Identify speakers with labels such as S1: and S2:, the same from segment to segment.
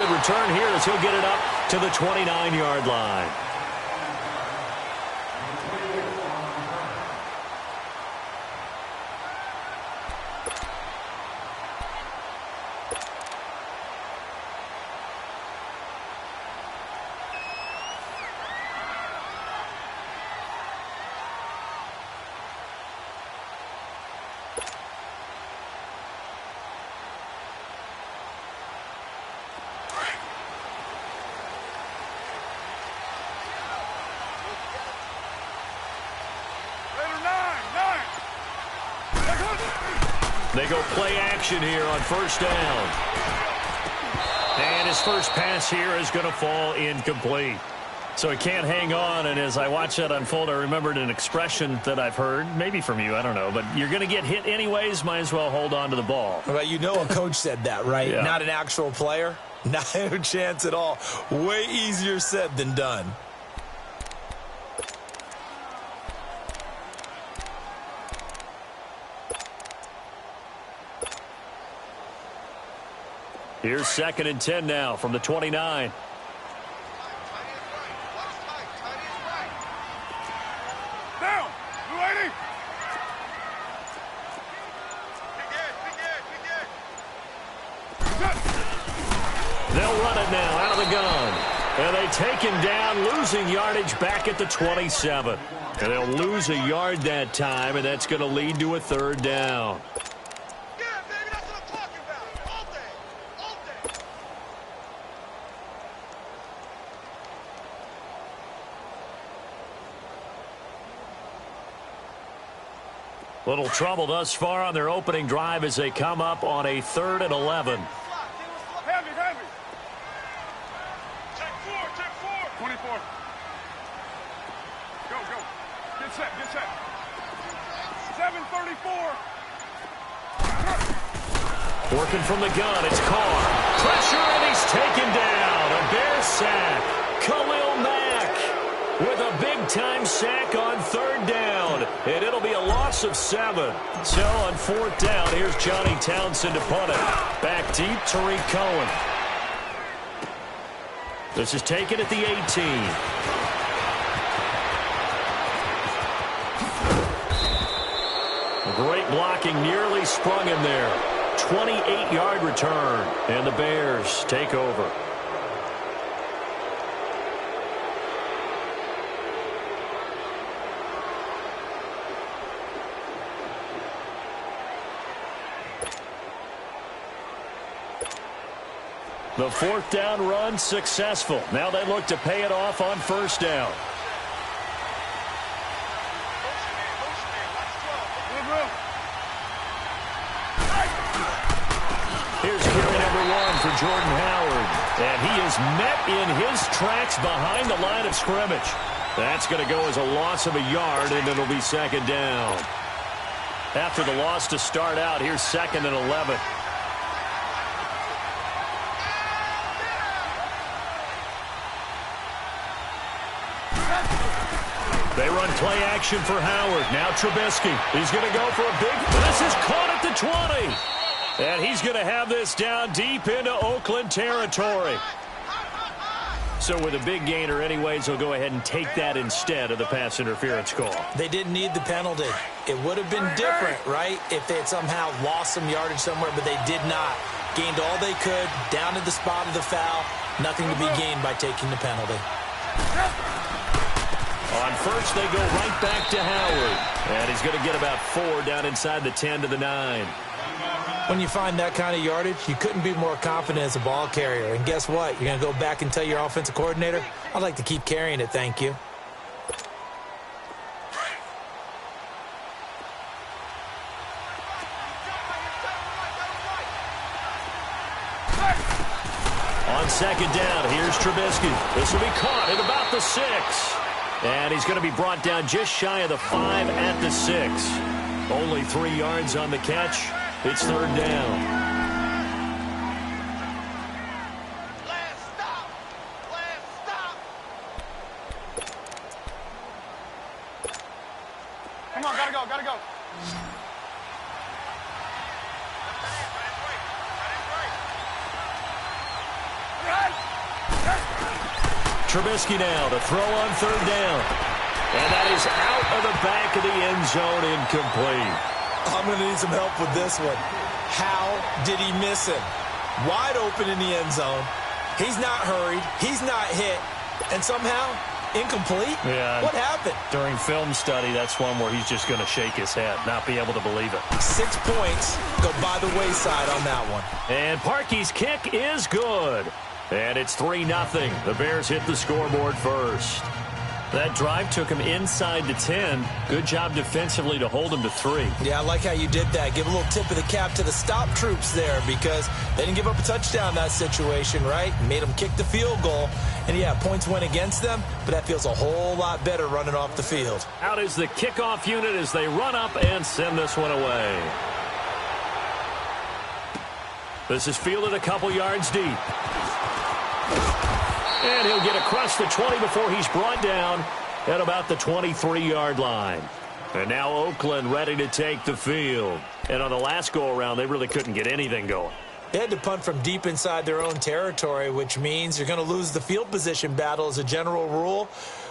S1: good return here as he'll get it up to the 29-yard line. They go play action here on first down. And his first pass here is going to fall incomplete. So he can't hang on, and as I watch that unfold, I remembered an expression that I've heard, maybe from you, I don't know, but you're going to get hit anyways, might as well hold on to the ball.
S2: Well, you know a coach said that, right?
S1: Yeah. Not
S2: an actual player? Not a chance at all. Way easier said than done.
S1: Here's 2nd and 10 now from the 29.
S3: Down! You ready?
S1: They'll run it now out of the gun. And they take him down, losing yardage back at the 27. And they'll lose a yard that time, and that's going to lead to a 3rd down. Little trouble thus far on their opening drive as they come up on a 3rd and 11.
S3: Heavy. Check 4. 24. Go. Get set. 7:34.
S1: Working from the gun, it's Carr. Pressure, and he's taken down. A Bear sack. Khalil Mack with a big-time sack on 3rd down. And it'll be a loss of 7. So on 4th down, here's Johnny Townsend to punt it. Back deep, Tariq Cohen. This is taken at the 18. Great blocking, nearly sprung him there. 28-yard return, and the Bears take over. The 4th down run successful. Now they look to pay it off on 1st down. Here's carry number 1 for Jordan Howard. And he is met in his tracks behind the line of scrimmage. That's going to go as a loss of a yard, and it'll be 2nd down. After the loss to start out, here's 2nd and 11. They run play action for Howard. Now Trubisky. He's going to go for a big... This is caught at the 20. And he's going to have this down deep into Oakland territory. So with a big gainer anyways, he'll go ahead and take that instead of the pass interference call.
S2: They didn't need the penalty. It would have been different, right, if they had somehow lost some yardage somewhere, but they did not. Gained all they could, down to the spot of the foul. Nothing to be gained by taking the penalty.
S1: On first, they go right back to Howard. And he's going to get about 4 down inside the 10 to the 9.
S2: When you find that kind of yardage, you couldn't be more confident as a ball carrier. And guess what? You're going to go back and tell your offensive coordinator, I'd like to keep carrying it, thank you.
S1: On 2nd down, here's Trubisky. This will be caught at about the 6. And he's going to be brought down just shy of the 5 at the 6. Only 3 yards on the catch. It's 3rd down.
S3: Last stop. Come on, gotta go.
S1: Trubisky now to throw on third down. And that is out of the back of the end zone, incomplete.
S2: I'm going to need some help with this one. How did he miss him? Wide open in the end zone. He's not hurried. He's not hit. And somehow, incomplete?
S1: Yeah.
S2: What happened?
S1: During film study, that's one where he's just going to shake his head, not be able to believe it.
S2: 6 points go by the wayside on that one.
S1: And Parkey's kick is good. And it's 3-0. The Bears hit the scoreboard first. That drive took him inside the 10. Good job defensively to hold him to 3.
S2: Yeah, I like how you did that. Give a little tip of the cap to the stop troops there because they didn't give up a touchdown in that situation, right? Made them kick the field goal. And, yeah, points went against them, but that feels a whole lot better running off the field.
S1: Out is the kickoff unit as they run up and send this one away. This is fielded a couple yards deep. And he'll get across the 20 before he's brought down at about the 23-yard line. And now Oakland ready to take the field. And on the last go-around, they really couldn't get anything going.
S2: They had to punt from deep inside their own territory, which means you're going to lose the field position battle as a general rule.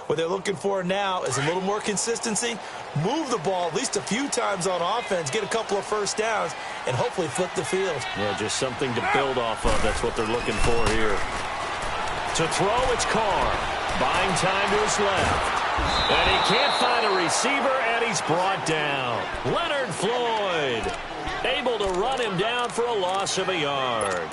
S2: What they're looking for now is a little more consistency, move the ball at least a few times on offense, get a couple of first downs, and hopefully flip the field.
S1: Yeah, just something to build off of. That's what they're looking for here. To throw, it's Carr. Buying time to his left. And he can't find a receiver, and he's brought down. Leonard Floyd able to run him down for a loss of a yard.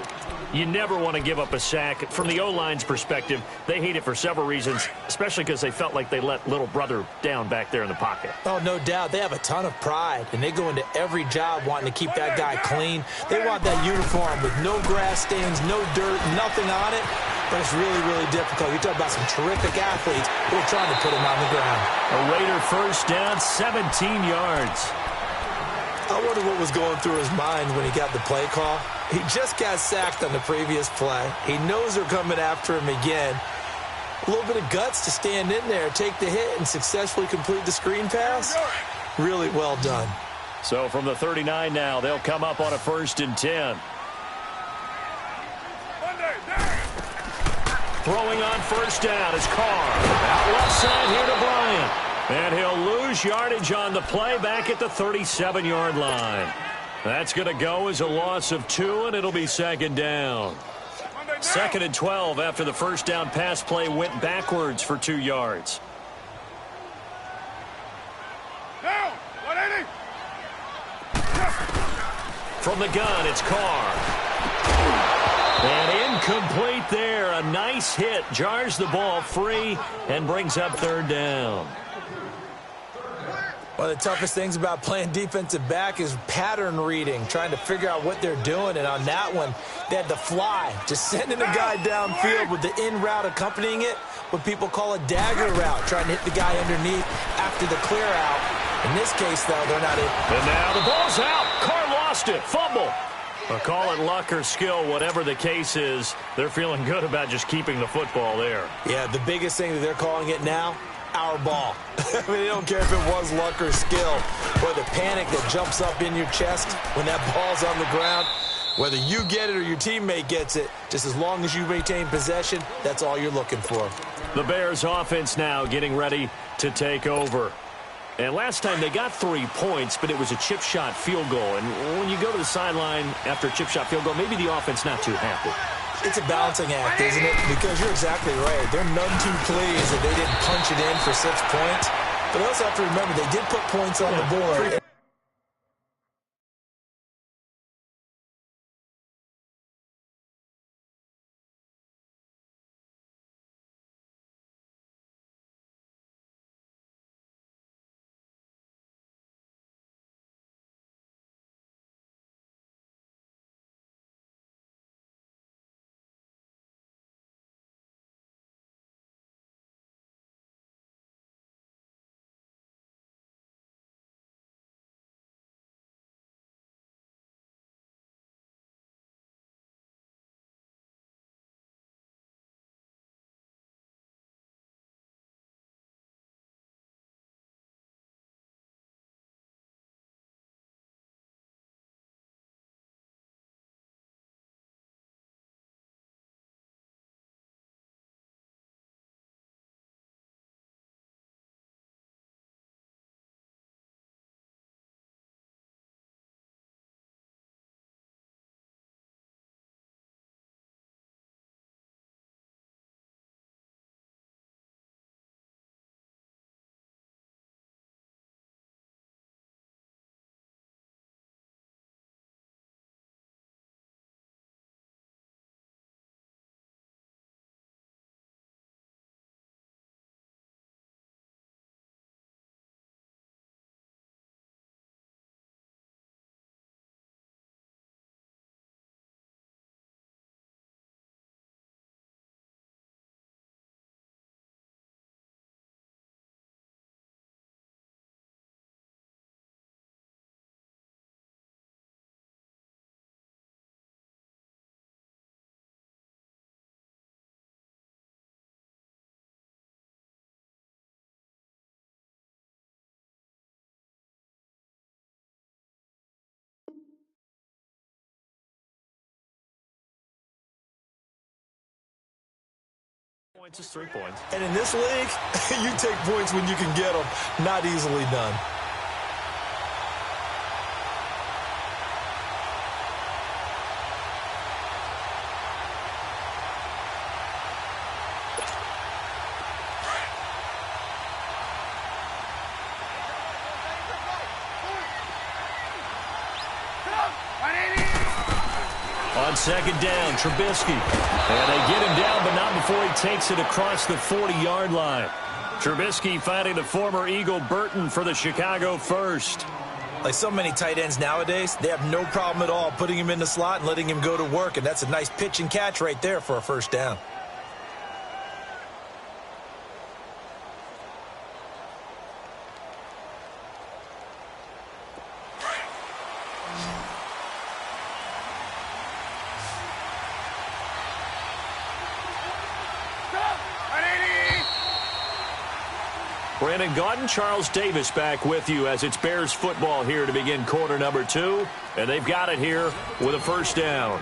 S1: You never want to give up a sack. From the O-line's perspective, they hate it for several reasons, especially because they felt like they let little brother down back there in the pocket.
S2: Oh, no doubt. They have a ton of pride, and they go into every job wanting to keep that guy clean. They want that uniform with no grass stains, no dirt, nothing on it. But it's really, really difficult. You talk about some terrific athletes who are trying to put him on the ground.
S1: A Raider first down, 17 yards.
S2: I wonder what was going through his mind when he got the play call. He just got sacked on the previous play. He knows they're coming after him again. A little bit of guts to stand in there, take the hit, and successfully complete the screen pass. Really well done.
S1: So from the 39 now, they'll come up on a 1st and 10. Throwing on first down is Carr. Out left side here to Bryant. And he'll lose yardage on the play back at the 37-yard line. That's going to go as a loss of 2, and it'll be 2nd down. 2nd and 12 after the first down pass play went backwards for 2 yards.
S3: Down, 180.
S1: From the gun, it's Carr. And incomplete there. A nice hit. Jars the ball free and brings up 3rd down.
S2: One of the toughest things about playing defensive back is pattern reading, trying to figure out what they're doing. And on that one, they had to fly, just sending a guy downfield with the in route accompanying it, what people call a dagger route, trying to hit the guy underneath after the clear out. In this case, though, they're not in.
S1: And now the ball's out. Carr lost it. Fumble. Or call it luck or skill, whatever the case is, they're feeling good about just keeping the football there.
S2: Yeah, the biggest thing that they're calling it now, our ball. I mean, they don't care if it was luck or skill, or the panic that jumps up in your chest when that ball's on the ground. Whether you get it or your teammate gets it, just as long as you maintain possession, that's all you're looking for.
S1: The Bears offense now getting ready to take over. And last time they got 3 points, but it was a chip shot field goal. And when you go to the sideline after a chip shot field goal, maybe the offense not too happy.
S2: It's a balancing act, isn't it? Because you're exactly right. They're none too pleased that they didn't punch it in for 6 points. But they also have to remember they did put points on the board.
S1: Points is 3 points.
S2: And in this league, you take points when you can get them. Not easily done.
S1: On second down, Trubisky. And they get him down, but not before he takes it across the 40-yard line. Trubisky finding the former Eagle Burton for the Chicago first.
S2: Like so many tight ends nowadays, they have no problem at all putting him in the slot and letting him go to work. And that's a nice pitch and catch right there for a first down.
S1: Brandon Gaudin, Charles Davis back with you as it's Bears football here to begin quarter number 2. And they've got it here with a first down.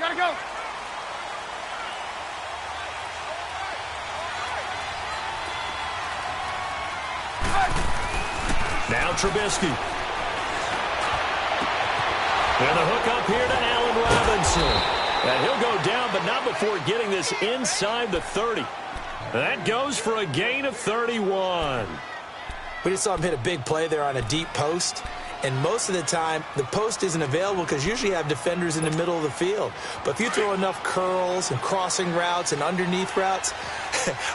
S3: Gotta go!
S1: Now Trubisky. And the hook up here to Allen Robinson. And he'll go down, but not before getting this inside the 30. That goes for a gain of 31.
S2: We just saw him hit a big play there on a deep post. And most of the time, the post isn't available because usually you have defenders in the middle of the field. But if you throw enough curls and crossing routes and underneath routes,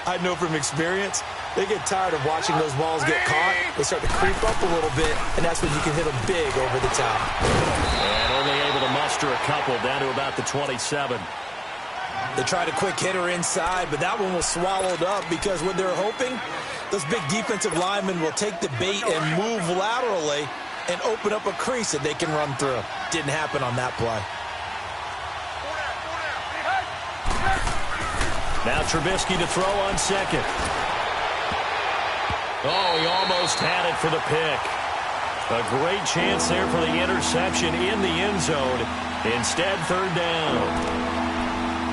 S2: I know from experience, they get tired of watching those balls get caught. They start to creep up a little bit, and that's when you can hit them big over the top.
S1: And only able to muster a couple down to about the 27.
S2: They tried a quick hitter inside, but that one was swallowed up because what they're hoping, those big defensive linemen will take the bait and move laterally and open up a crease that they can run through. Didn't happen on that play.
S1: Now Trubisky to throw on second. Oh, he almost had it for the pick. A great chance there for the interception in the end zone. Instead, third down.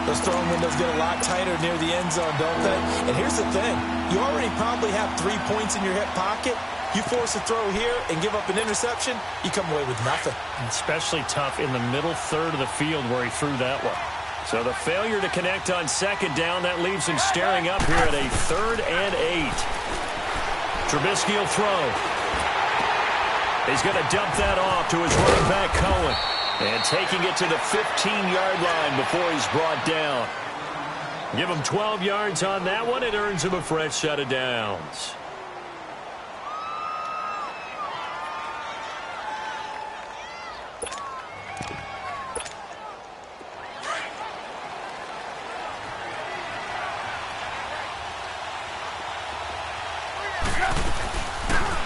S2: Those throwing windows get a lot tighter near the end zone, don't they? And here's the thing. You already probably have 3 points in your hip pocket. You force a throw here and give up an interception, you come away with nothing.
S1: Especially tough in the middle third of the field where he threw that one. So the failure to connect on second down, that leaves him staring up here at a 3rd and 8. Trubisky will throw. He's going to dump that off to his running back, Cohen. And taking it to the 15-yard line before he's brought down. Give him 12 yards on that one. It earns him a fresh set of downs.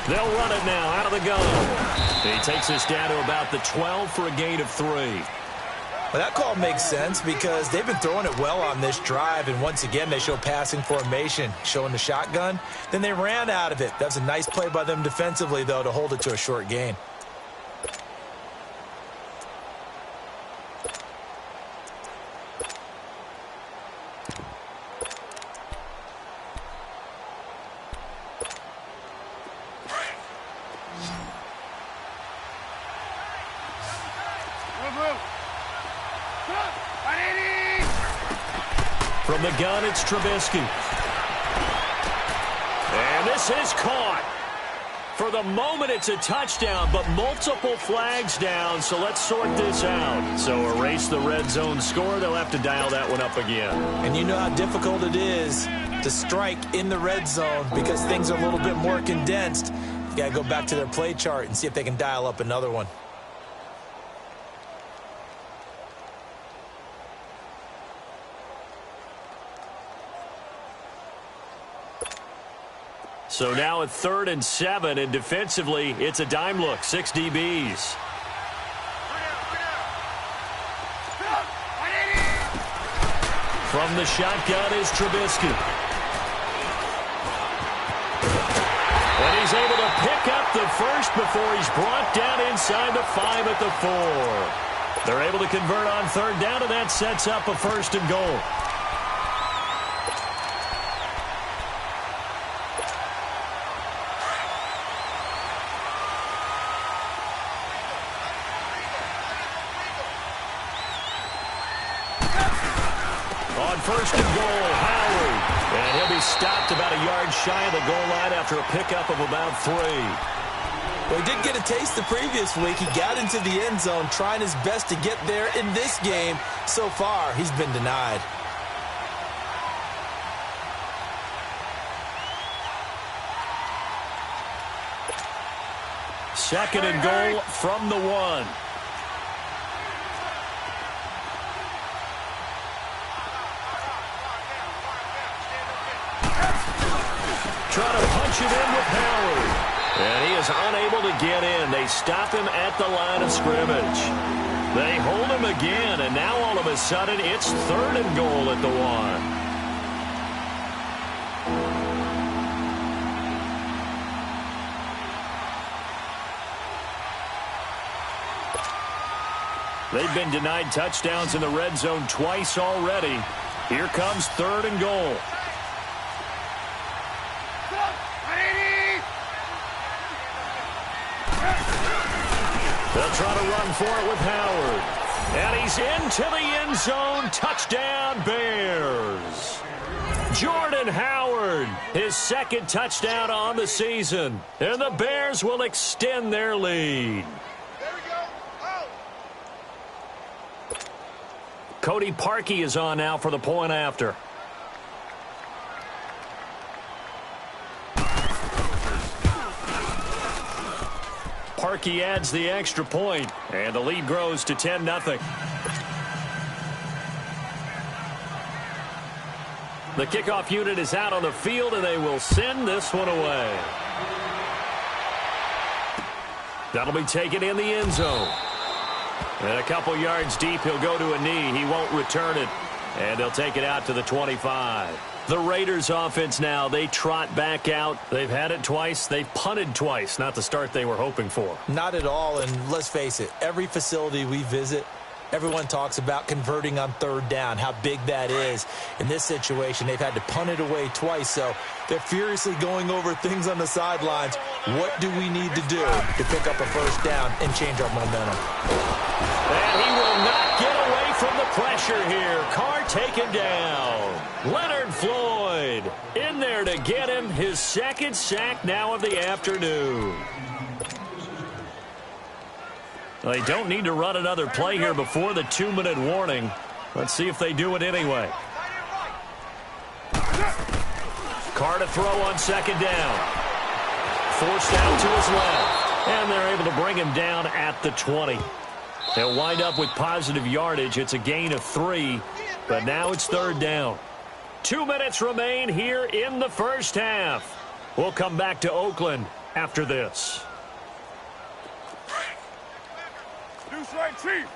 S1: They'll run it now out of the gun. He takes us down to about the 12 for a gain of 3.
S2: Well, that call makes sense because they've been throwing it well on this drive, and once again they show passing formation, showing the shotgun. Then they ran out of it. That's a nice play by them defensively, though, to hold it to a short gain.
S1: From the gun, it's Trubisky. And this is caught. For the moment, it's a touchdown, but multiple flags down, so let's sort this out. So erase the red zone score. They'll have to dial that one up again.
S2: And you know how difficult it is to strike in the red zone because things are a little bit more condensed. You got to go back to their play chart and see if they can dial up another one.
S1: So now at 3rd and 7, and defensively, it's a dime look, 6 DBs. From the shotgun is Trubisky. And he's able to pick up the first before he's brought down inside the 5 at the 4. They're able to convert on 3rd down, and that sets up a 1st and goal. On 1st and goal, Howard. And he'll be stopped about a yard shy of the goal line after a pickup of about 3.
S2: Well, he did get a taste the previous week. He got into the end zone trying his best to get there in this game. So far, he's been denied.
S1: Second and goal from the 1. Trying to punch it in with Howard. And he is unable to get in. They stop him at the line of scrimmage. They hold him again, and now all of a sudden it's 3rd and goal at the 1. They've been denied touchdowns in the red zone twice already. Here comes 3rd and goal. They'll try to run for it with Howard. And he's into the end zone. Touchdown, Bears. Jordan Howard, his 2nd touchdown on the season. And the Bears will extend their lead. Cody Parkey is on now for the point after. Parkey adds the extra point, and the lead grows to 10-0. The kickoff unit is out on the field, and they will send this one away. That'll be taken in the end zone. And a couple yards deep, he'll go to a knee. He won't return it, and they'll take it out to the 25. The Raiders offense now, they trot back out. They've had it twice. They've punted twice. Not the start they were hoping for.
S2: Not at all, and let's face it, every facility we visit, everyone talks about converting on 3rd down, how big that is. In this situation, they've had to punt it away twice, so they're furiously going over things on the sidelines. What do we need to do to pick up a 1st down and change our momentum?
S1: And he will not get away from the pressure here. Carr taken down. Leonard Floyd in there to get him his 2nd sack now of the afternoon. Well, they don't need to run another play here before the 2-minute warning. Let's see if they do it anyway. Carr to throw on 2nd down. Forced out to his left. And they're able to bring him down at the 20. They'll wind up with positive yardage. It's a gain of 3, but now it's 3rd down. 2 minutes remain here in the first half. We'll come back to Oakland after this.
S3: Deuce right, Chief.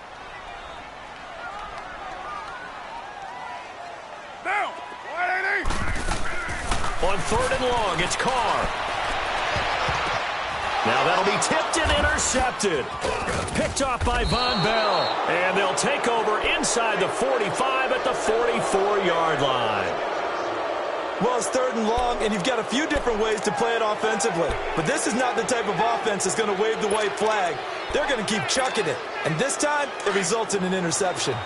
S3: Down. 180.
S1: On 3rd and long, it's Carr. Now that'll be tipped and intercepted. Picked off by Von Bell. And they'll take over inside the 45 at the 44-yard line.
S2: Well, it's 3rd and long, and you've got a few different ways to play it offensively. But this is not the type of offense that's going to wave the white flag. They're going to keep chucking it. And this time, it results in an interception.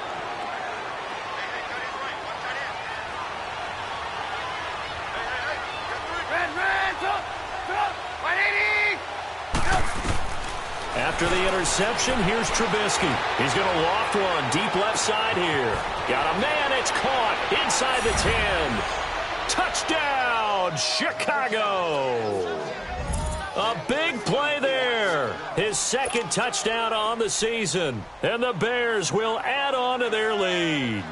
S1: After the interception, here's Trubisky. He's going to loft one deep left side here. Got a man, it's caught inside the 10. Touchdown, Chicago. A big play there. His 2nd touchdown on the season. And the Bears will add on to their lead.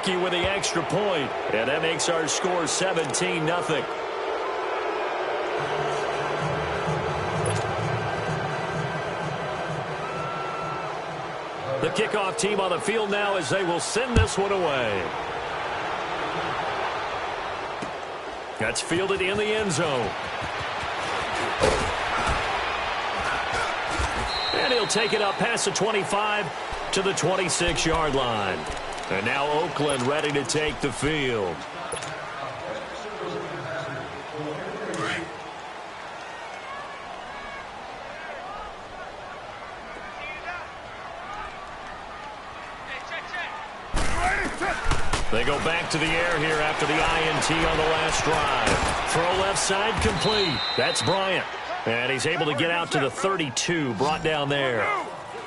S1: rookie with the extra point, and that makes our score 17-0. The kickoff team on the field now as they will send this one away. That's fielded in the end zone. And he'll take it up past the 25 to the 26-yard line. And now Oakland ready to take the field. They go back to the air here after the INT on the last drive. Throw left side complete. That's Bryant. And he's able to get out to the 32, brought down there.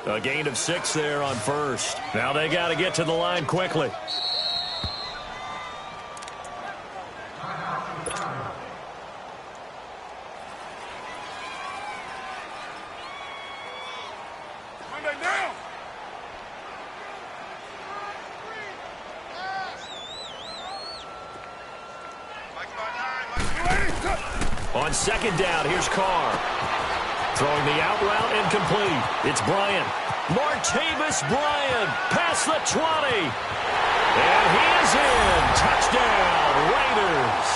S1: A gain of 6 there on first. Now they got to get to the line quickly. On second down, here's Carr. Throwing the out route incomplete. It's Bryant. Martavis Bryant past the 20. And he is in. Touchdown, Raiders.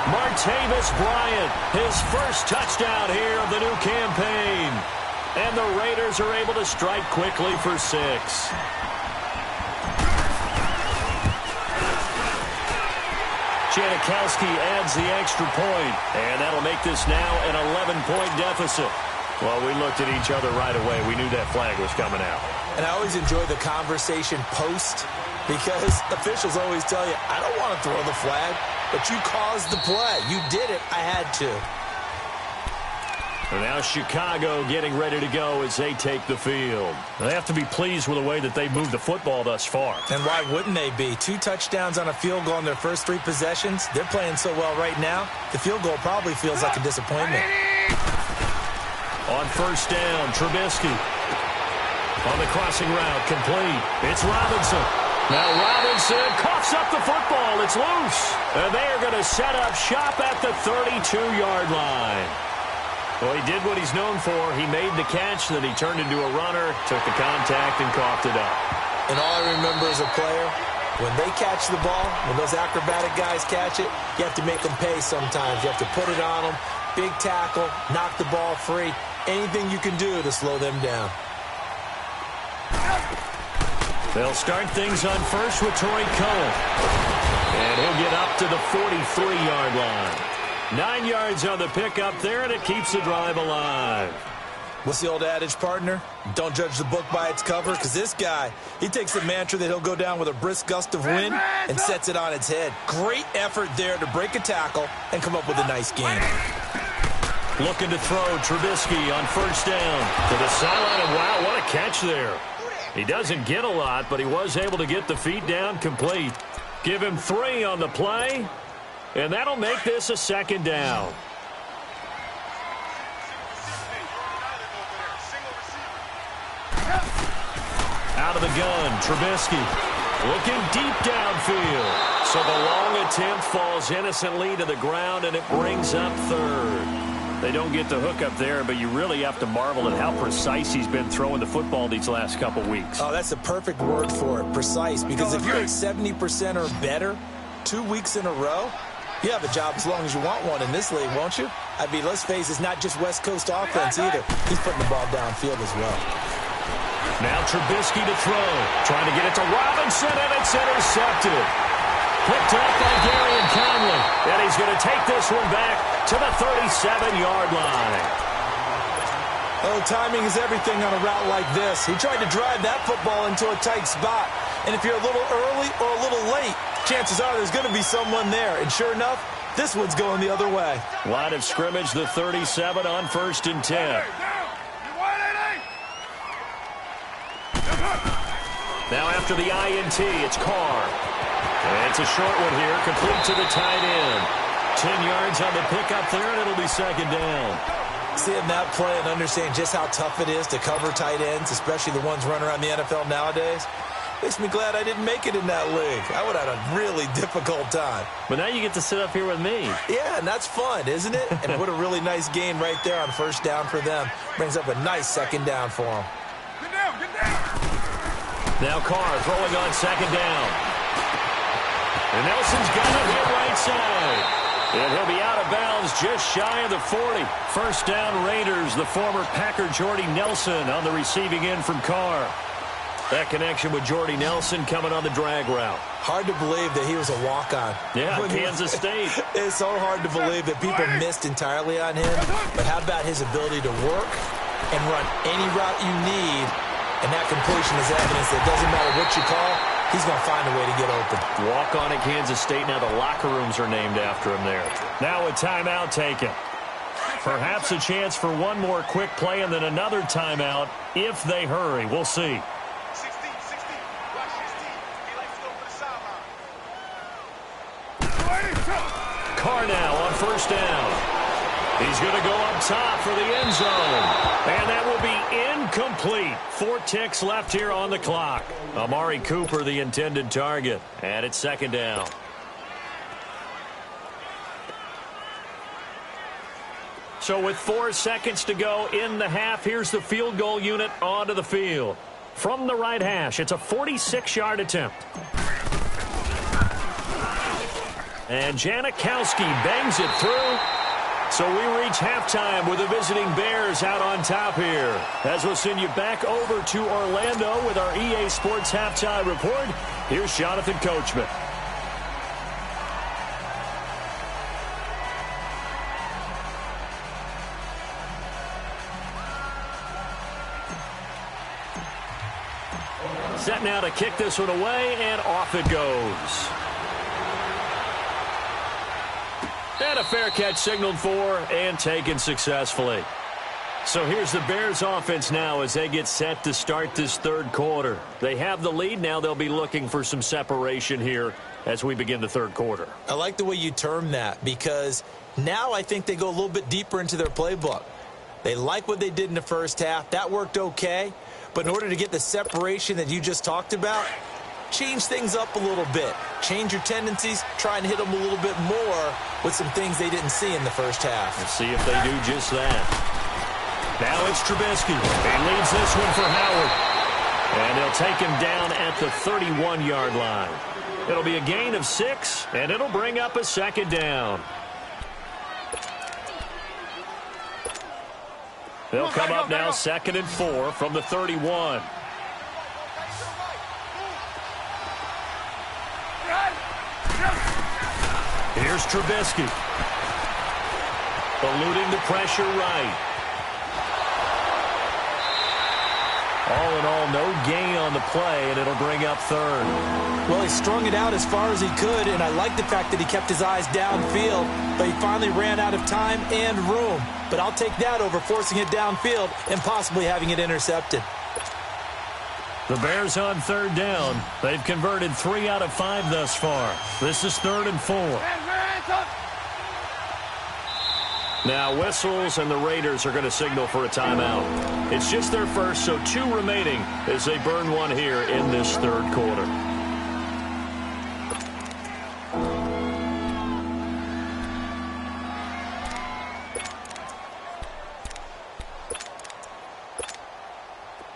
S1: Martavis Bryant, his first touchdown here of the new campaign. And the Raiders are able to strike quickly for 6. Janikowski adds the extra point, and that'll make this now an 11-point deficit. Well, we looked at each other right away. We knew that flag was coming out.
S2: And I always enjoy the conversation post because officials always tell you, I don't want to throw the flag, but you caused the play. You did it. I had to.
S1: And now Chicago getting ready to go as they take the field. They have to be pleased with the way that they've moved the football thus far. And
S2: why wouldn't they be? 2 touchdowns on a field goal in their first 3 possessions. They're playing so well right now, the field goal probably feels like a disappointment.
S1: On first down, Trubisky. On the crossing route, complete. It's Robinson. Now Robinson coughs up the football. It's loose. And they are going to set up shop at the 32-yard line. Well, he did what he's known for. He made the catch, then he turned into a runner, took the contact, and coughed it up.
S2: And all I remember as a player, when they catch the ball, when those acrobatic guys catch it, you have to make them pay sometimes. You have to put it on them, big tackle, knock the ball free, anything you can do to slow them down.
S1: They'll start things on first with Torrey Cohen. And he'll get up to the 43-yard line. 9 yards on the pickup there, and it keeps the drive alive.
S2: What's the old adage, partner? Don't judge the book by its cover, because this guy, he takes the mantra that he'll go down with a brisk gust of wind and sets it on its head. Great effort there to break a tackle and come up with a nice game.
S1: Looking to throw, Trubisky on first down to the sideline, and wow, what a catch there. He doesn't get a lot, but he was able to get the feet down complete. Give him 3 on the play. And that'll make this a second down. Out of the gun, Trubisky looking deep downfield. So the long attempt falls innocently to the ground, and it brings up 3rd. They don't get the hook up there, but you really have to marvel at how precise he's been throwing the football these last couple weeks.
S2: Oh, that's the perfect word for it, precise. Because if you're at 70% or better 2 weeks in a row, you have a job as long as you want one in this league, won't you? I mean, let's face it, it's not just West Coast offense either. He's putting the ball downfield as well.
S1: Now Trubisky to throw. Trying to get it to Robinson, and it's intercepted. Picked up by Darian Conley. And he's going to take this one back to the 37-yard line.
S2: Oh, timing is everything on a route like this. He tried to drive that football into a tight spot. And if you're a little early or a little late, chances are there's going to be someone there. And sure enough, this one's going the other way.
S1: Line of scrimmage, the 37 on 1st and 10. Now after the INT, it's Carr. And it's a short one here, complete to the tight end. 10 yards on the pickup there, and it'll be second down.
S2: Seeing that play and understand just how tough it is to cover tight ends, especially the ones running around the NFL nowadays. Makes me glad I didn't make it in that league. I would have had a really difficult time.
S1: But now you get to sit up here with me.
S2: Yeah, and that's fun, isn't it? And what a really nice gain right there on first down for them. Brings up a nice second down for them.
S3: Get down, get down.
S1: Now Carr throwing on second down. And Nelson's got it here right side. And he'll be out of bounds just shy of the 40. First down Raiders, the former Packer Jordy Nelson on the receiving end from Carr. That connection with Jordy Nelson coming on the drag route.
S2: Hard to believe that he was a walk-on.
S1: Yeah, Kansas State.
S2: It's so hard to believe that people missed entirely on him. But how about his ability to work and run any route you need? And that completion is evidence that it doesn't matter what you call, he's going to find a way to get open.
S1: Walk on at Kansas State. Now the locker rooms are named after him there. Now a timeout taken. Perhaps a chance for one more quick play and then another timeout if they hurry. We'll see.
S3: 16, watch 16. He likes to go for the sideline.
S1: Carr now on first down. He's going to go up top for the end zone. And that will be incomplete. 4 ticks left here on the clock. Amari Cooper, the intended target. And it's second down. So with 4 seconds to go in the half, here's the field goal unit onto the field. From the right hash, it's a 46-yard attempt. And Janikowski bangs it through. So we reach halftime with the visiting Bears out on top here. As we'll send you back over to Orlando with our EA Sports Halftime Report, here's Jonathan Coachman. Set now to kick this one away, and off it goes. And a fair catch signaled for and taken successfully. So here's the Bears offense now as they get set to start this third quarter. They have the lead. Now they'll be looking for some separation here as we begin the third quarter.
S2: I like the way you term that because now I think they go a little bit deeper into their playbook. They like what they did in the first half. That worked okay. But in order to get the separation that you just talked about, change things up a little bit. Change your tendencies. Try and hit them a little bit more with some things they didn't see in the first half.
S1: Let's see if they do just that. Now it's Trubisky. He leads this one for Howard. And they'll take him down at the 31-yard line. It'll be a gain of 6, and it'll bring up a second down. They'll come up now 2nd and 4 from the 31. Here's Trubisky. Eluding the pressure right. All in all, no gain on the play, and it'll bring up 3rd.
S2: Well, he strung it out as far as he could, and I like the fact that he kept his eyes downfield, but he finally ran out of time and room. But I'll take that over forcing it downfield and possibly having it intercepted.
S1: The Bears on 3rd down. They've converted 3 out of 5 thus far. This is 3rd and 4. Now whistles, and the Raiders are going to signal for a timeout. It's just their first, so 2 remaining as they burn one here in this third quarter.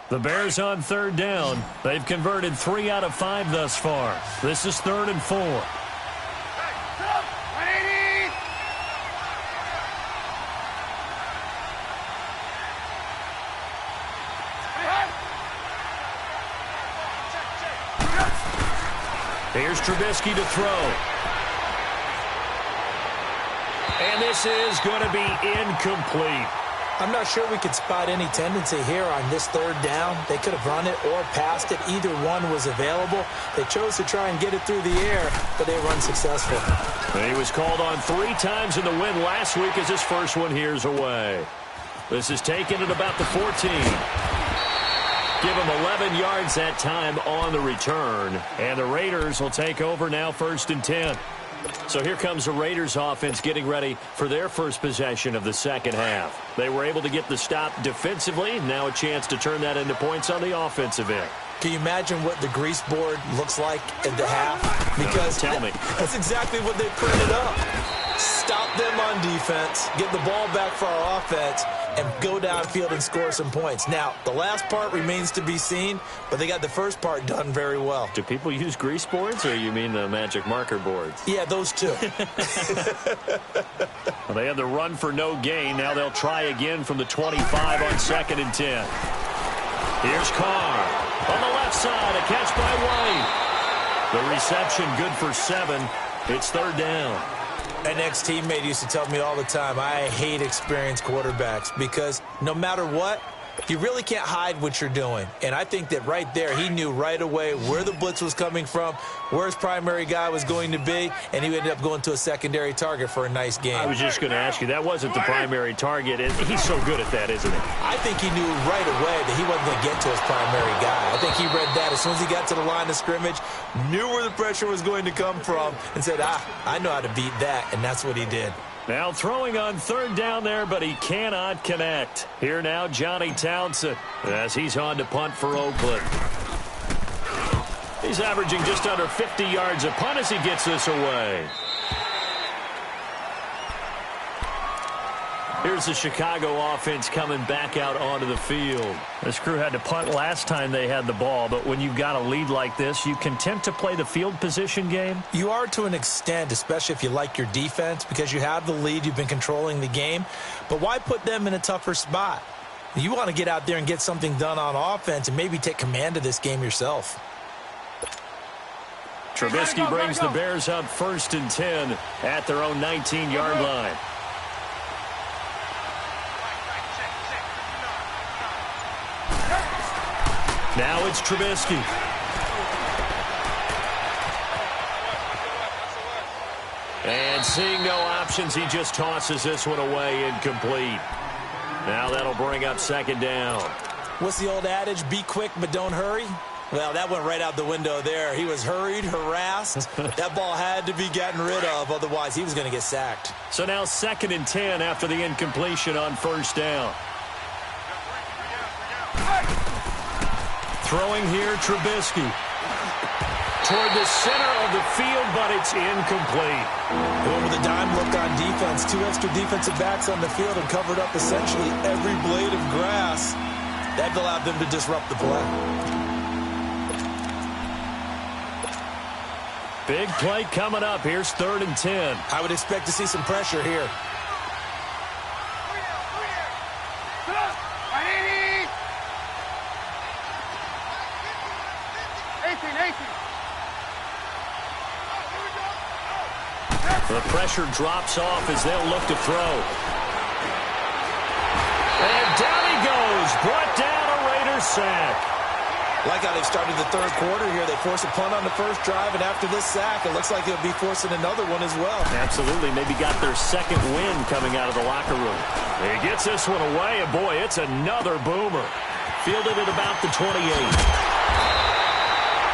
S1: The Bears on 3rd down. They've converted 3 out of 5 thus far. This is 3rd and 4. Here's Trubisky to throw. And this is going to be incomplete.
S2: I'm not sure we could spot any tendency here on this 3rd down. They could have run it or passed it. Either one was available. They chose to try and get it through the air, but they were unsuccessful.
S1: He was called on 3 times in the win last week as his first one here's away. This is taken at about the 14. Give him 11 yards that time on the return. And the Raiders will take over now 1st and 10. So here comes the Raiders offense getting ready for their first possession of the second half. They were able to get the stop defensively. Now a chance to turn that into points on the offensive end.
S2: Can you imagine what the grease board looks like at the half? Because
S1: tell me.
S2: That's exactly what they printed up. Stop them on defense, get the ball back for our offense, and go downfield and score some points. Now, the last part remains to be seen, but they got the first part done very well.
S1: Do people use grease boards, or you mean the magic marker boards?
S2: Yeah, those two.
S1: Well, they had the run for no gain. Now they'll try again from the 25 on 2nd and 10. Here's Carr. On the left side, a catch by White. The reception good for 7. It's 3rd down.
S2: An ex-teammate used to tell me all the time, I hate experienced quarterbacks because no matter what, you really can't hide what you're doing. And I think that right there, he knew right away where the blitz was coming from, where his primary guy was going to be, and he ended up going to a secondary target for a nice game.
S1: I was just going to ask you, that wasn't the primary target. He's so good at that, isn't he?
S2: I think he knew right away that he wasn't going to get to his primary guy. I think he read that as soon as he got to the line of scrimmage, knew where the pressure was going to come from, and said, I know how to beat that, and that's what he did.
S1: Now throwing on 3rd down there, but he cannot connect. Here now, Johnny Townsend, as he's on to punt for Oakland. He's averaging just under 50 yards a punt as he gets this away. Here's the Chicago offense coming back out onto the field. This crew had to punt last time they had the ball, but when you've got a lead like this, you content to play the field position game?
S2: You are to an extent, especially if you like your defense, because you have the lead, you've been controlling the game. But why put them in a tougher spot? You want to get out there and get something done on offense and maybe take command of this game yourself.
S1: Trubisky brings the Bears up 1st and 10 at their own 19-yard line. Now it's Trubisky. And seeing no options, he just tosses this one away, incomplete. Now that'll bring up 2nd down.
S2: What's the old adage? Be quick, but don't hurry? Well, that went right out the window there. He was hurried, harassed. That ball had to be gotten rid of, otherwise he was going to get sacked.
S1: So now 2nd and 10 after the incompletion on 1st down. Throwing here, Trubisky. Toward the center of the field, but it's incomplete.
S2: Going with a dime look on defense. 2 extra defensive backs on the field and covered up essentially every blade of grass. That allowed them to disrupt the play.
S1: Big play coming up. Here's 3rd and 10.
S2: I would expect to see some pressure here.
S1: The pressure drops off as they'll look to throw. And down he goes. Brought down a Raiders sack.
S2: Like how they've started the 3rd quarter here. They force a punt on the 1st drive, and after this sack, it looks like they'll be forcing another one as well.
S1: Absolutely. Maybe got their 2nd win coming out of the locker room. He gets this one away, and boy, it's another boomer. Fielded at about the 28.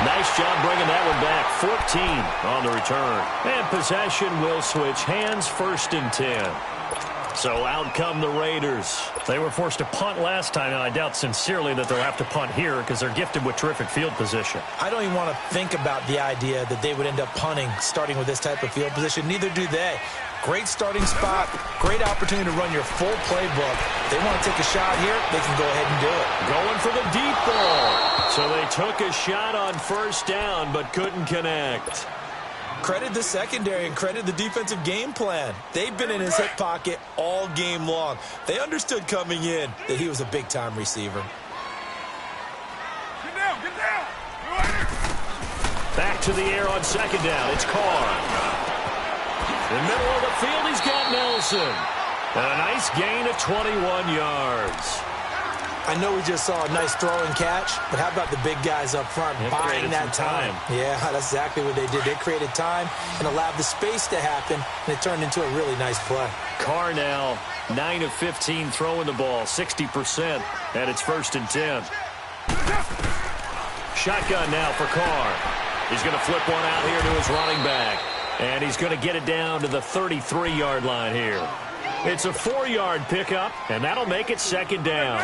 S1: Nice job bringing that one back. 14 on the return. And possession will switch hands, 1st and 10. So out come the Raiders. They were forced to punt last time, and I doubt sincerely that they'll have to punt here because they're gifted with terrific field position.
S2: I don't even want to think about the idea that they would end up punting starting with this type of field position. Neither do they. Great starting spot, great opportunity to run your full playbook. If they want to take a shot here, they can go ahead and do it.
S1: Going for the deep ball. So they took a shot on 1st down but couldn't connect.
S2: Credit the secondary and credit the defensive game plan. They've been in his hip pocket all game long. They understood coming in that he was a big-time receiver.
S3: Get down, get down.
S1: Back to the air on 2nd down. It's Carr. In the middle of the field, he's got Nelson. And a nice gain of 21 yards.
S2: I know we just saw a nice throw and catch, but how about the big guys up front buying that time? Yeah, that's exactly what they did. They created time and allowed the space to happen, and it turned into a really nice play.
S1: Carr now 9 of 15 throwing the ball, 60%, and it's 1st and 10. Shotgun now for Carr. He's going to flip one out here to his running back, and he's going to get it down to the 33-yard line here. It's a 4-yard pickup, and that'll make it 2nd down.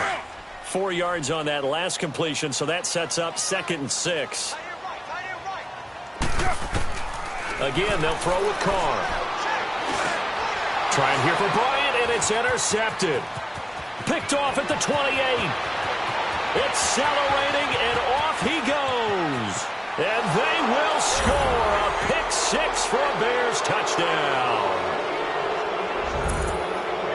S1: 4 yards on that last completion, so that sets up 2nd and 6. Again, they'll throw with Carr. Trying here for Bryant, and it's intercepted. Picked off at the 28. Accelerating, and off he goes. And they will score a pick 6 for a Bears touchdown.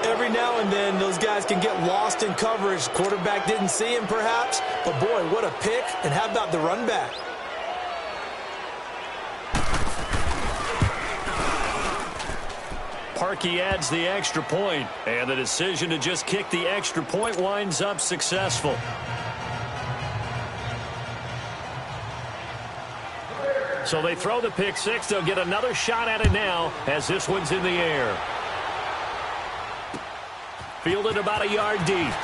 S2: Every now and then, those guys can get lost in coverage. Quarterback didn't see him, perhaps. But, boy, what a pick. And how about the run back?
S1: Parkey adds the extra point, and the decision to just kick the extra point winds up successful. So they throw the pick 6. They'll get another shot at it now as this one's in the air. Fielded about a yard deep.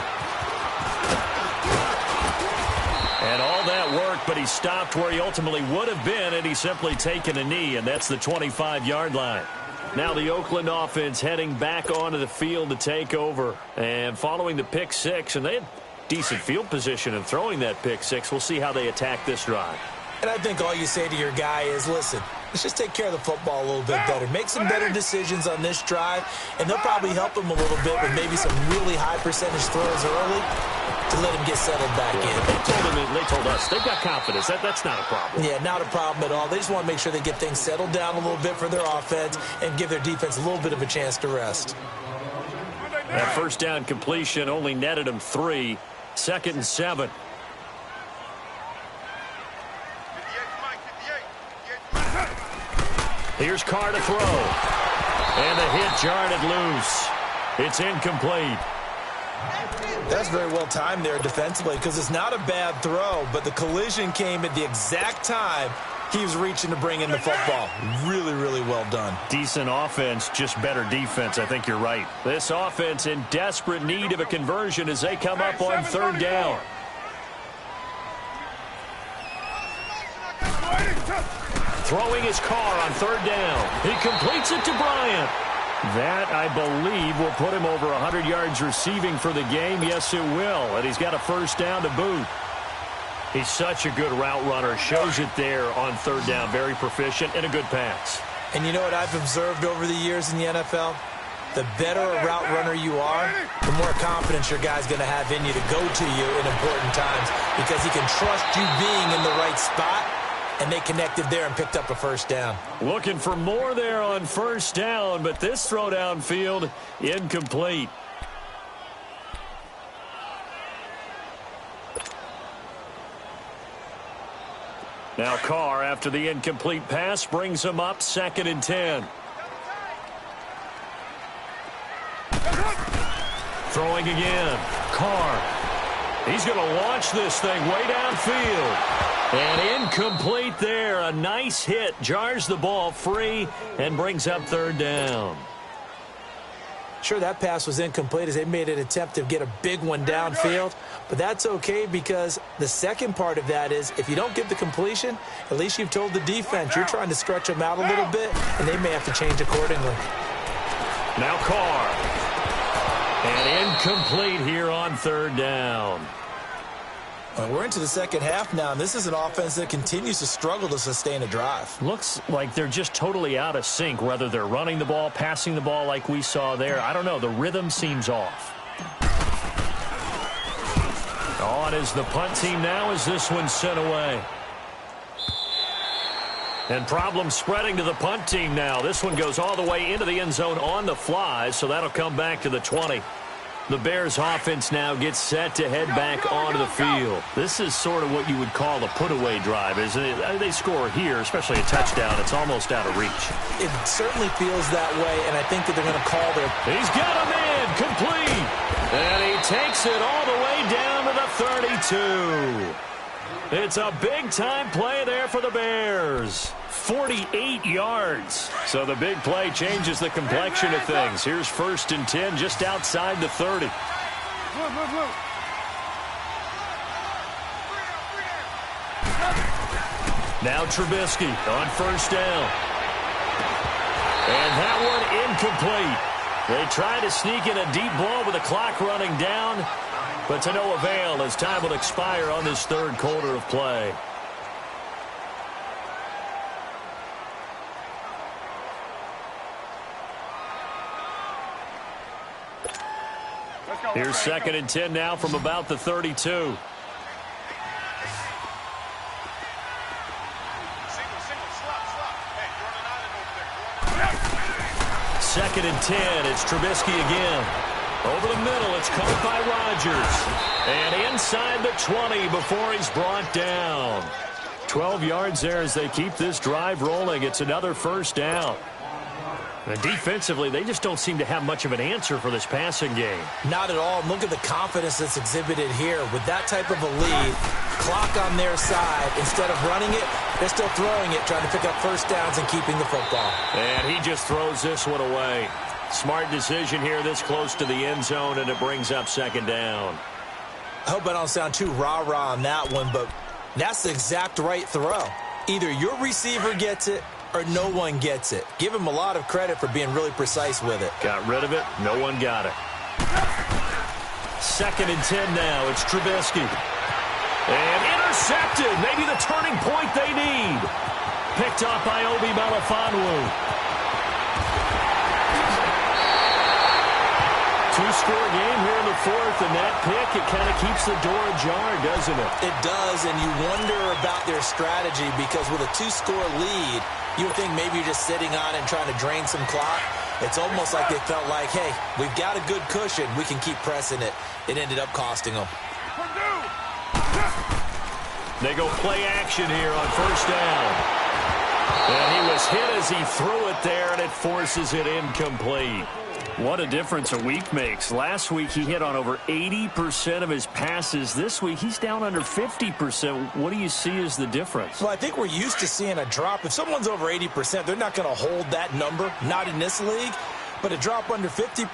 S1: And all that work, but he stopped where he ultimately would have been had he simply taken a knee, and that's the 25-yard line. Now the Oakland offense heading back onto the field to take over. And following the pick 6, and they had decent field position in throwing that pick 6. We'll see how they attack this drive.
S2: And I think all you say to your guy is, listen, let's just take care of the football a little bit better. Make some better decisions on this drive, and they'll probably help him a little bit with maybe some really high percentage throws early to let him get settled back in.
S1: They told us they've got confidence. That's not a problem.
S2: Yeah, not a problem at all. They just want to make sure they get things settled down a little bit for their offense and give their defense a little bit of a chance to rest.
S1: That first down completion only netted him 3. 2nd and 7. Here's Carr to throw. And the hit jarred it loose. It's incomplete.
S2: That's very well timed there defensively because it's not a bad throw, but the collision came at the exact time he was reaching to bring in the football. Really, really well done.
S1: Decent offense, just better defense. I think you're right. This offense in desperate need of a conversion as they come up on 3rd down. Throwing his Carr on 3rd down. He completes it to Bryant. That, I believe, will put him over 100 yards receiving for the game. Yes, it will. And he's got a first down to boot. He's such a good route runner. Shows it there on 3rd down. Very proficient and a good pass.
S2: And you know what I've observed over the years in the NFL? The better a route runner you are, the more confidence your guy's going to have in you to go to you in important times because he can trust you being in the right spot. And they connected there and picked up a first down.
S1: Looking for more there on 1st down, but this throw downfield incomplete. Now Carr, after the incomplete pass, brings him up 2nd and 10. Throwing again. Carr. He's going to launch this thing way downfield. And incomplete there. A nice hit. Jars the ball free and brings up 3rd down.
S2: Sure, that pass was incomplete as they made an attempt to get a big one downfield. But that's okay because the second part of that is if you don't get the completion, at least you've told the defense you're trying to stretch them out a little bit, and they may have to change accordingly.
S1: Now Carr. And incomplete here on 3rd down.
S2: We're into the second half now, and this is an offense that continues to struggle to sustain a drive.
S1: Looks like they're just totally out of sync, whether they're running the ball, passing the ball like we saw there. I don't know. The rhythm seems off. On is the punt team now as this one's sent away. And problems spreading to the punt team now. This one goes all the way into the end zone on the fly, so that'll come back to the 20. The Bears offense now gets set to head back onto the field. This is sort of what you would call a put-away drive, isn't it? They score here, especially a touchdown. It's almost out of reach.
S2: It certainly feels that way, and I think that they're going to call their...
S1: He's got him in, complete. And he takes it all the way down to the 32. It's a big-time play there for the Bears. 48 yards. So the big play changes the complexion of things. Here's 1st and 10 just outside the 30. Now Trubisky on 1st down. And that one incomplete. They try to sneak in a deep ball with the clock running down. But to no avail as time will expire on this third quarter of play. Here's 2nd and 10 now from about the 32. 2nd and 10. It's Trubisky again. Over the middle, it's caught by Rodgers. And inside the 20 before he's brought down. 12 yards there as they keep this drive rolling. It's another first down. And defensively, they just don't seem to have much of an answer for this passing game.
S2: Not at all. Look at the confidence that's exhibited here. With that type of a lead, clock on their side, instead of running it, they're still throwing it, trying to pick up first downs and keeping the football. And
S1: he just throws this one away. Smart decision here this close to the end zone, and it brings up 2nd down.
S2: I hope I don't sound too rah-rah on that one, but that's the exact right throw. Either your receiver gets it or no one gets it. Give him a lot of credit for being really precise with it.
S1: Got rid of it. No one got it. 2nd and 10 now. It's Trubisky. And intercepted. Maybe the turning point they need. Picked up by Obi Melifonwu. Two-score game here in the 4th, and that pick, it kind of keeps the door ajar, doesn't it?
S2: It does, and you wonder about their strategy because with a 2-score lead, you would think maybe you're just sitting on it and trying to drain some clock. It's almost like they felt like, hey, we've got a good cushion. We can keep pressing it. It ended up costing them.
S1: They go play action here on first down. And he was hit as he threw it there, and it forces it incomplete. What a difference a week makes. Last week, he hit on over 80% of his passes. This week, he's down under 50%. What do you see as the difference?
S2: Well, I think we're used to seeing a drop. If someone's over 80%, they're not going to hold that number, not in this league. But a drop under 50%,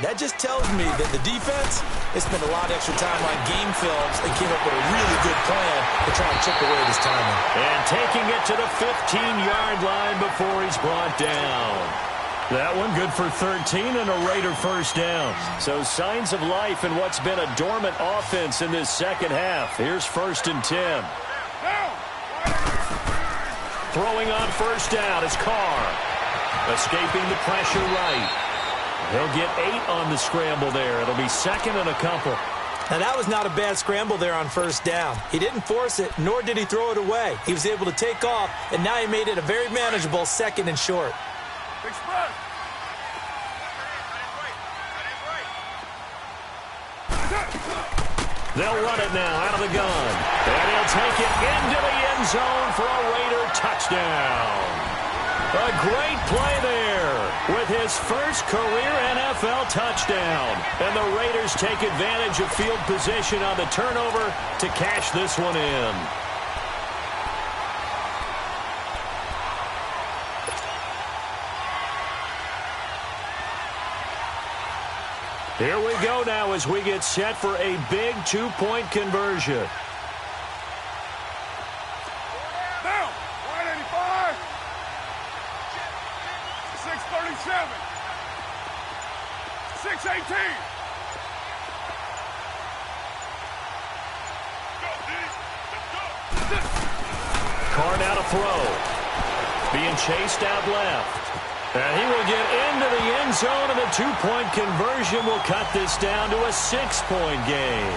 S2: that just tells me that the defense has spent a lot of extra time on game films and came up with a really good plan to try and chip away this timing.
S1: And taking it to the 15-yard line before he's brought down. That one good for 13 and a Raider first down. So signs of life in what's been a dormant offense in this second half. Here's 1st and 10. Throwing on first down is Carr. Escaping the pressure right. He'll get 8 on the scramble there. It'll be 2nd and a couple.
S2: Now, that was not a bad scramble there on first down. He didn't force it, nor did he throw it away. He was able to take off, and now he made it a very manageable 2nd and short.
S1: They'll run it now out of the gun. And he'll take it into the end zone for a Raider touchdown. A great play there with his first career NFL touchdown. And the Raiders take advantage of field position on the turnover to cash this one in. Here we go now as we get set for a big 2-point conversion.
S3: Now, 185, 637, 618.
S1: Carr now to throw. Being chased out left. And he will get into the end zone, and the 2-point conversion will cut this down to a 6-point game.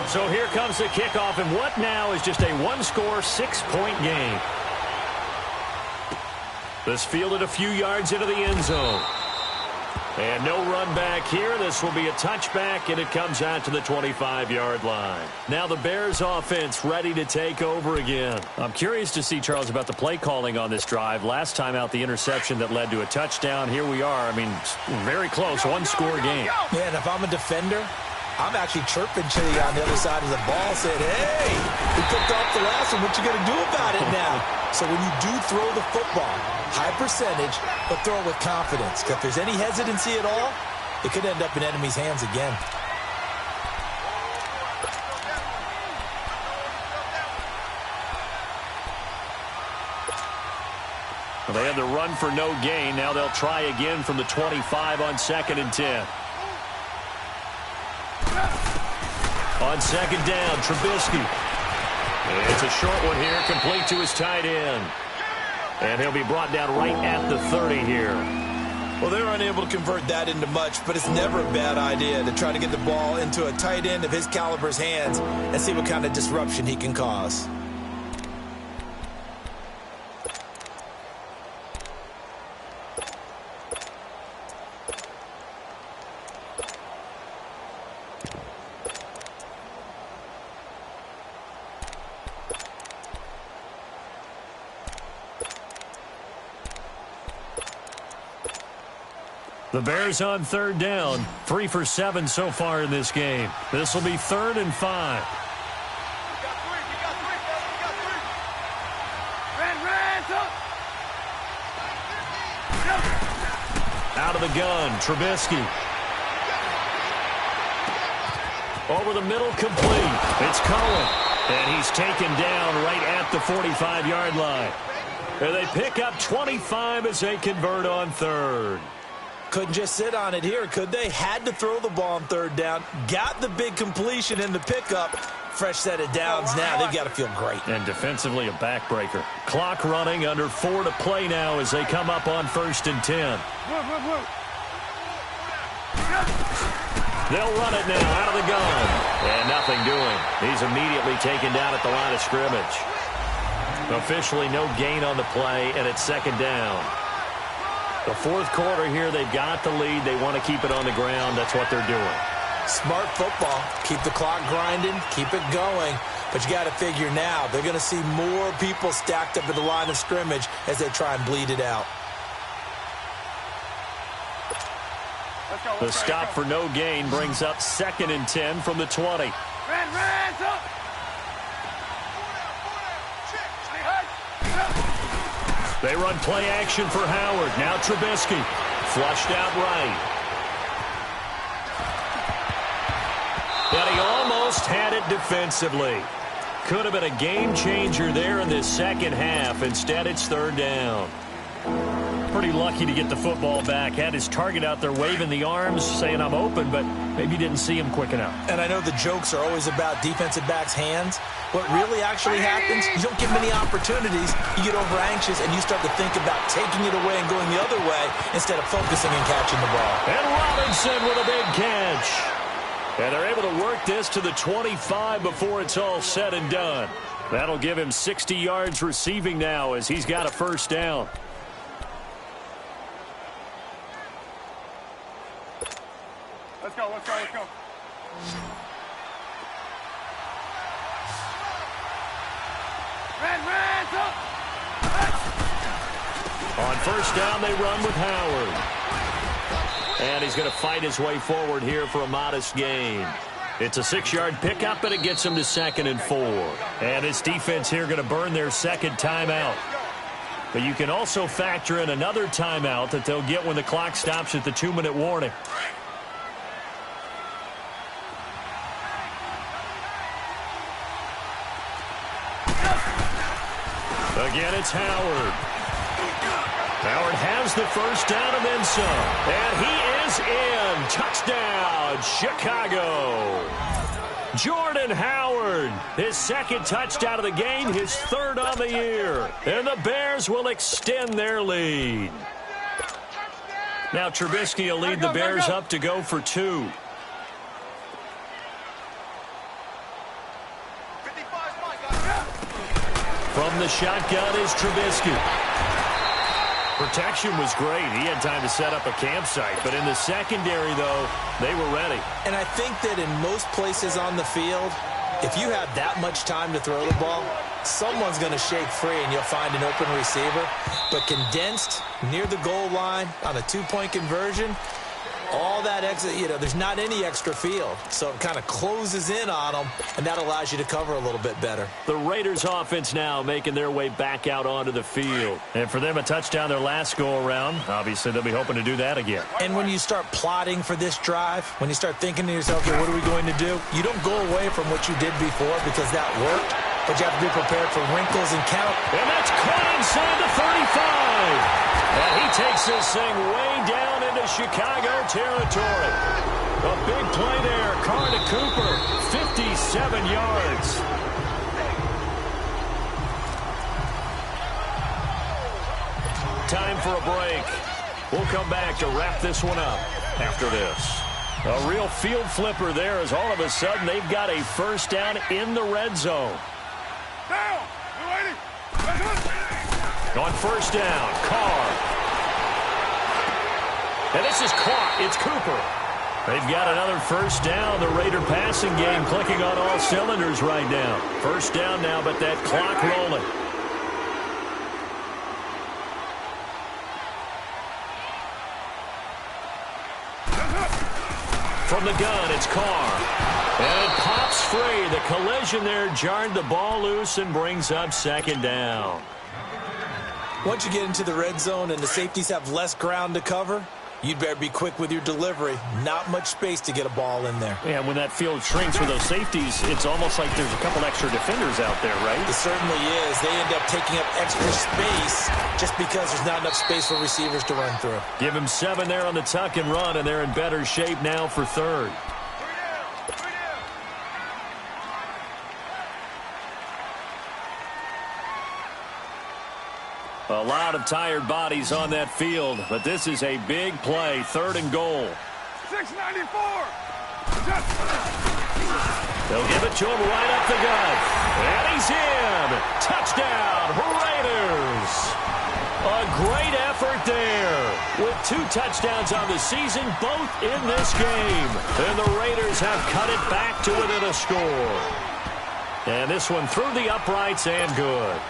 S1: So here comes the kickoff, and what now is just a 1-score, 6-point game. This fielded a few yards into the end zone. And no run back here. This will be a touchback, and it comes out to the 25-yard line. Now the Bears offense ready to take over again. I'm curious to see, Charles, about the play calling on this drive. Last time out, the interception that led to a touchdown. Here we are. I mean, very close, 1-score game.
S2: Yeah, and if I'm a defender, I'm actually chirping to you on the other side of the ball, saying, hey, we picked off the last one. What you going to do about it now? So when you do throw the football, high percentage, but throw it with confidence. Because if there's any hesitancy at all, it could end up in enemy's hands again.
S1: Well, they had the run for no gain. Now they'll try again from the 25 on 2nd and 10. On 2nd down, Trubisky. It's a short one here, complete to his tight end. And he'll be brought down right at the 30 here.
S2: Well, they're unable to convert that into much, but it's never a bad idea to try to get the ball into a tight end of his caliber's hands and see what kind of disruption he can cause.
S1: The Bears on 3rd down, 3 for 7 so far in this game. This will be 3rd and 5.
S3: We got three. We got three, fellas. We got three. Ran,
S1: Out of the gun, Trubisky. Over the middle, complete. It's Cullen. And he's taken down right at the 45-yard line. And they pick up 25 as they convert on 3rd.
S2: Couldn't just sit on it here, could they? Had to throw the ball on 3rd down. Got the big completion in the pickup. Fresh set of downs now. They've got to feel great.
S1: And defensively, a backbreaker. Clock running, under 4 to play now as they come up on 1st and 10. They'll run it now out of the gun. And nothing doing. He's immediately taken down at the line of scrimmage. Officially no gain on the play, and it's 2nd down. The 4th quarter here, they've got the lead. They want to keep it on the ground. That's what they're doing.
S2: Smart football. Keep the clock grinding. Keep it going. But you got to figure now, they're going to see more people stacked up at the line of scrimmage as they try and bleed it out.
S1: The stop for no gain brings up 2nd and 10 from the 20. They run play action for Howard. Now Trubisky. Flushed out right. But he almost had it defensively. Could have been a game changer there in this second half. Instead, it's 3rd down. Pretty lucky to get the football back. Had his target out there waving the arms, saying I'm open, but maybe didn't see him quick enough.
S2: And I know the jokes are always about defensive backs' hands. What really actually happens, you don't get many opportunities. You get over anxious, and you start to think about taking it away and going the other way instead of focusing and catching the ball.
S1: And Robinson with a big catch. And they're able to work this to the 25 before it's all said and done. That'll give him 60 yards receiving now as he's got a 1st down.
S3: Let's go, let's go, let's go.
S1: On 1st down, they run with Howard. And he's going to fight his way forward here for a modest gain. It's a 6-yard pickup, and it gets him to 2nd and 4. And his defense here going to burn their 2nd timeout. But you can also factor in another timeout that they'll get when the clock stops at the 2-minute warning. Again, it's Howard. Howard has the 1st down and then some. And he is in. Touchdown, Chicago. Jordan Howard, his 2nd touchdown of the game, his 3rd on the year. And the Bears will extend their lead. Now Trubisky will lead the Bears up to go for 2. From the shotgun is Trubisky. Protection was great. He had time to set up a campsite. But in the secondary, though, they were ready.
S2: And I think that in most places on the field, if you have that much time to throw the ball, someone's going to shake free and you'll find an open receiver. But condensed near the goal line on a 2-point conversion, all that extra, there's not any extra field. So it kind of closes in on them, and that allows you to cover a little bit better.
S1: The Raiders offense now making their way back out onto the field. And for them, a touchdown their last go-around. Obviously, they'll be hoping to do that again.
S2: And when you start plotting for this drive, when you start thinking to yourself, okay, what are we going to do? You don't go away from what you did before because that worked, but you have to be prepared for wrinkles and count.
S1: And that's caught inside the 35. And he takes this thing way down into Chicago territory. A big play there. Carr to Cooper. 57 yards. Time for a break. We'll come back to wrap this one up after this. A real field flipper there as all of a sudden they've got a first down in the red zone. On first down, Carr. And this is caught. It's Cooper. They've got another first down. The Raider passing game clicking on all cylinders right now. First down now, but that clock rolling. From the gun, it's Carr. And it pops free. The collision there jarred the ball loose and brings up second down.
S2: Once you get into the red zone and the safeties have less ground to cover, you'd better be quick with your delivery. Not much space to get a ball in there.
S1: Yeah, when that field shrinks with those safeties, it's almost like there's a couple extra defenders out there, right?
S2: It certainly is. They end up taking up extra space just because there's not enough space for receivers to run through.
S1: Give him 7 there on the tuck and run, and they're in better shape now for third. A lot of tired bodies on that field, but this is a big play, 3rd and goal.
S3: 694.
S1: They'll give it to him right up the gut. And he's in. Touchdown, Raiders. A great effort there. With 2 touchdowns on the season, both in this game. And the Raiders have cut it back to within a score. And this one through the uprights and good.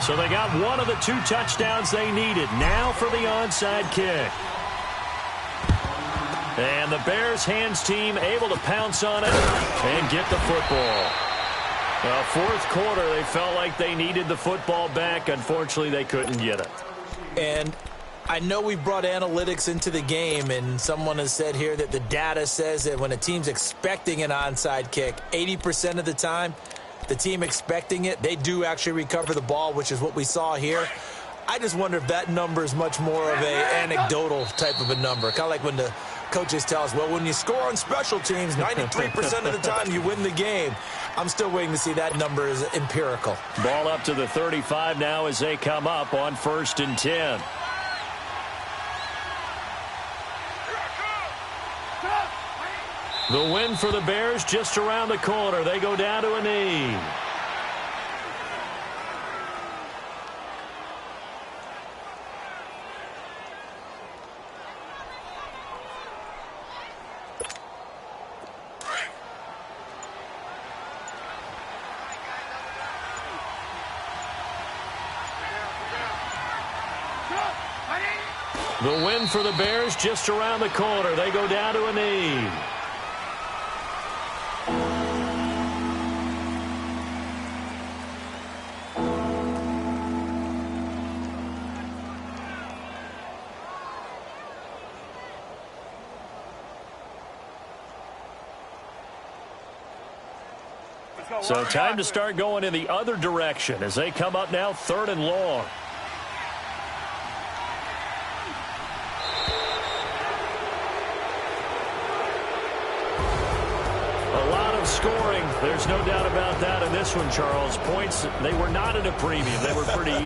S1: So they got one of the 2 touchdowns they needed. Now for the onside kick. And the Bears hands team able to pounce on it and get the football. Fourth quarter, they felt like they needed the football back. Unfortunately, they couldn't get it.
S2: And I know we brought analytics into the game, and someone has said here that the data says that when a team's expecting an onside kick, 80% of the time, the team expecting it, they do actually recover the ball, which is what we saw here. I just wonder if that number is much more of a anecdotal type of a number. Kind of like when the coaches tell us, well, when you score on special teams, 93% of the time you win the game. I'm still waiting to see that number is empirical.
S1: Ball up to the 35 now as they come up on 1st and 10. The win for the Bears just around the corner. They go down to a knee. The win for the Bears just around the corner. They go down to a knee. So time to start going in the other direction as they come up now 3rd and long. A lot of scoring. There's no doubt about that in this one, Charles. Points, they were not at a premium. They were pretty